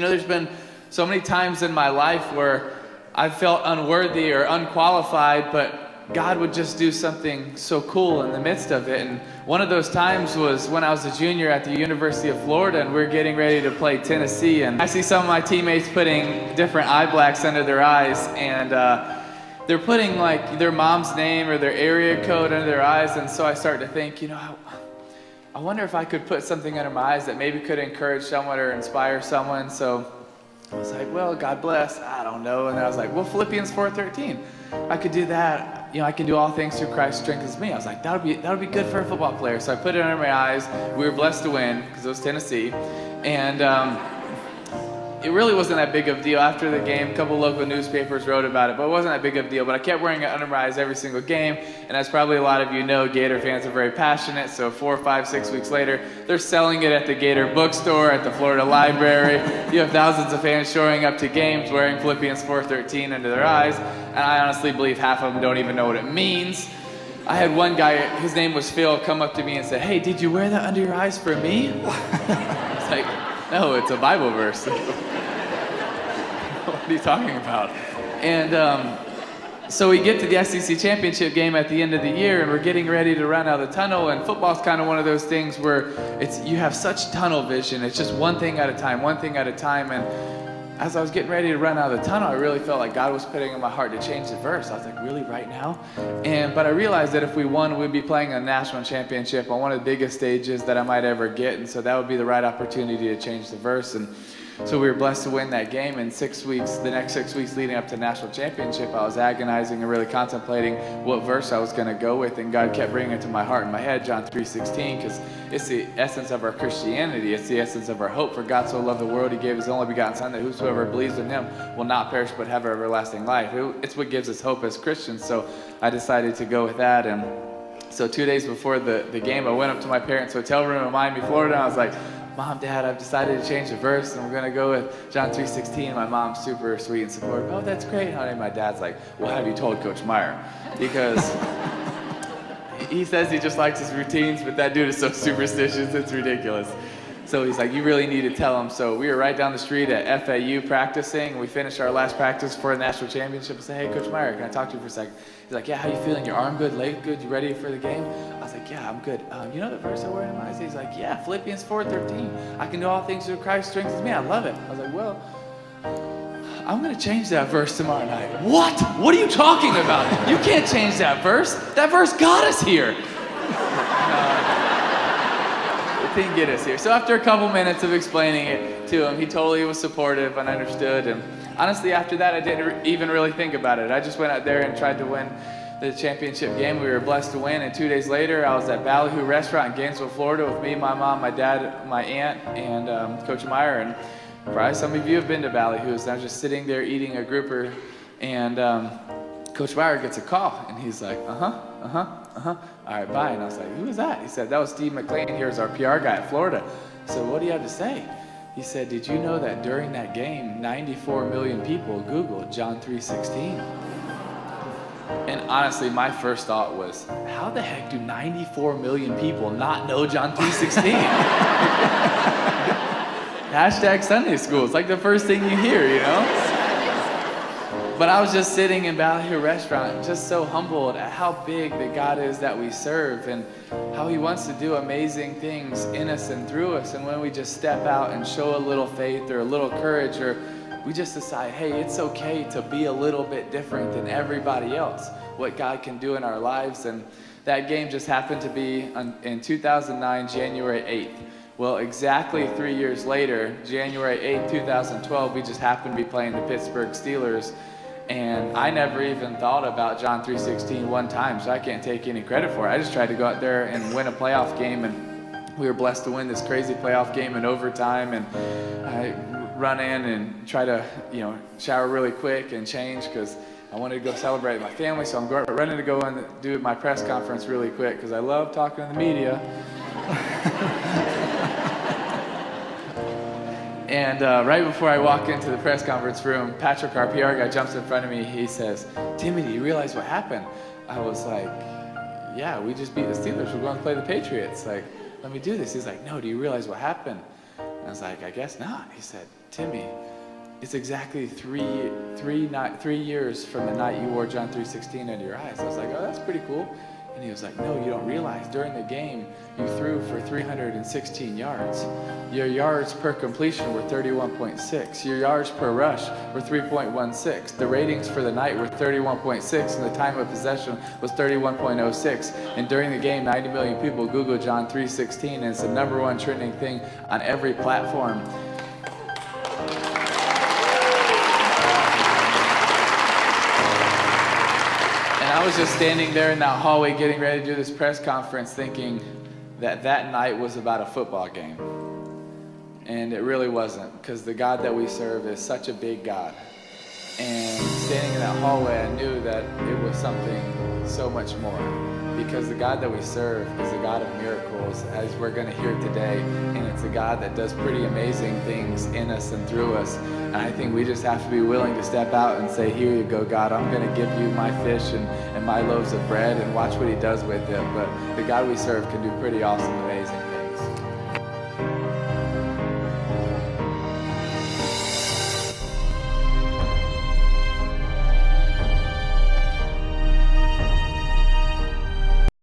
There's been so many times in my life where I felt unworthy or unqualified, but God would just do something so cool in the midst of it. And one of those times was when I was a junior at the University of Florida, and we're getting ready to play Tennessee. And I see some of my teammates putting different eye blacks under their eyes, and they're putting like their mom's name or their area code under their eyes. And so I start to think, I wonder if I could put something under my eyes that maybe could encourage someone or inspire someone. So I was like, well, God bless, I don't know. And I was like, well, Philippians 4:13, I could do that. I can do all things through Christ who strengthens me. I was like, that'll be good for a football player. So I put it under my eyes. We were blessed to win because it was Tennessee. And it really wasn't that big of a deal. After the game, a couple local newspapers wrote about it, but it wasn't that big of a deal. But I kept wearing it under my eyes every single game. And as probably a lot of you know, Gator fans are very passionate. So 4, 5, 6 weeks later, they're selling it at the Gator bookstore, at the Florida Library. You have thousands of fans showing up to games wearing Philippians 4:13 under their eyes. And I honestly believe half of them don't even know what it means. I had one guy, his name was Phil, come up to me and said, hey, did you wear that under your eyes for me? It's like, no, it's a Bible verse. What are you talking about? And so we get to the SEC championship game at the end of the year, and we're getting ready to run out of the tunnel. And football's kind of one of those things where you have such tunnel vision. It's just one thing at a time, one thing at a time. And as I was getting ready to run out of the tunnel, I really felt like God was putting in my heart to change the verse. I was like, really, right now? But I realized that if we won, we'd be playing a national championship on one of the biggest stages that I might ever get. And so that would be the right opportunity to change the verse. And so we were blessed to win that game. And the next 6 weeks leading up to the national championship, I was agonizing and really contemplating what verse I was going to go with. And God kept bringing it to my heart and my head, John 3:16, because it's the essence of our Christianity. It's the essence of our hope. For God so loved the world, he gave his only begotten Son, that whosoever believes in him will not perish but have everlasting life. It's what gives us hope as Christians. So I decided to go with that. And so 2 days before the game, I went up to my parents' hotel room in Miami, Florida, and I was like, Mom, Dad, I've decided to change the verse, and we're going to go with John 3:16. My mom's super sweet and supportive. Oh, that's great, honey. My dad's like, well, have you told Coach Meyer? Because he says he just likes his routines, but that dude is so superstitious, it's ridiculous. So he's like, you really need to tell him. So we were right down the street at FAU practicing. We finished our last practice for the national championship. I said, hey, Coach Meyer, can I talk to you for a second? He's like, yeah, how you feeling? Your arm good, leg good? You ready for the game? I was like, yeah, I'm good. You know the verse I wear in my eyes? He's like, yeah, Philippians 4:13. I can do all things through Christ who strengthens me. I love it. I was like, well, I'm going to change that verse tomorrow night. What? What are you talking about? You can't change that verse. That verse got us here. Didn't get us here. So after a couple minutes of explaining it to him, he totally was supportive and understood. And honestly, after that, I didn't even really think about it. I just went out there and tried to win the championship game. We were blessed to win. And 2 days later, I was at Ballyhoo Restaurant in Gainesville, Florida with me, my mom, my dad, my aunt, and Coach Meyer. And probably some of you have been to Ballyhoo's. And I was just sitting there eating a grouper, and Coach Meyer gets a call, and he's like, all right, bye. And I was like, who is that? He said, that was Steve McLean. Here's our PR guy at Florida. So what do you have to say? He said, did you know that during that game, 94 million people Googled John 3:16? And honestly, my first thought was, how the heck do 94 million people not know John 3:16? Hashtag Sunday school. It's like the first thing you hear, But I was just sitting in Ballyhoo Restaurant, just so humbled at how big the God is that we serve, and how he wants to do amazing things in us and through us. And when we just step out and show a little faith or a little courage, or we just decide, hey, it's okay to be a little bit different than everybody else, what God can do in our lives. And that game just happened to be in 2009, January 8th. Well, exactly 3 years later, January 8th, 2012, we just happened to be playing the Pittsburgh Steelers. And I never even thought about John 3:16 one time, so I can't take any credit for it. I just tried to go out there and win a playoff game, and we were blessed to win this crazy playoff game in overtime. And I run in and try to, shower really quick and change because I wanted to go celebrate with my family. So I'm running to go and do my press conference really quick because I love talking to the media. And right before I walk into the press conference room, Patrick, our PR guy, jumps in front of me. He says, Timmy, do you realize what happened? I was like, yeah, we just beat the Steelers. We're going to play the Patriots. Like, let me do this. He's like, no, do you realize what happened? I was like, I guess not. He said, Timmy, it's exactly three years from the night you wore John 3:16 under your eyes. I was like, oh, that's pretty cool. And he was like, no, you don't realize during the game you threw for 316 yards. Your yards per completion were 31.6. Your yards per rush were 3.16. The ratings for the night were 31.6, and the time of possession was 31.06. And during the game, 90 million people Googled John 3:16, and it's the #1 trending thing on every platform. I was just standing there in that hallway getting ready to do this press conference thinking that night was about a football game. And it really wasn't, because the God that we serve is such a big God. And standing in that hallway, I knew that it was something so much more. Because the God that we serve is a God of miracles, as we're going to hear today. And it's a God that does pretty amazing things in us and through us. And I think we just have to be willing to step out and say, here you go, God, I'm going to give you my fish and my loaves of bread, and watch what he does with it. But the God we serve can do pretty awesome, amazing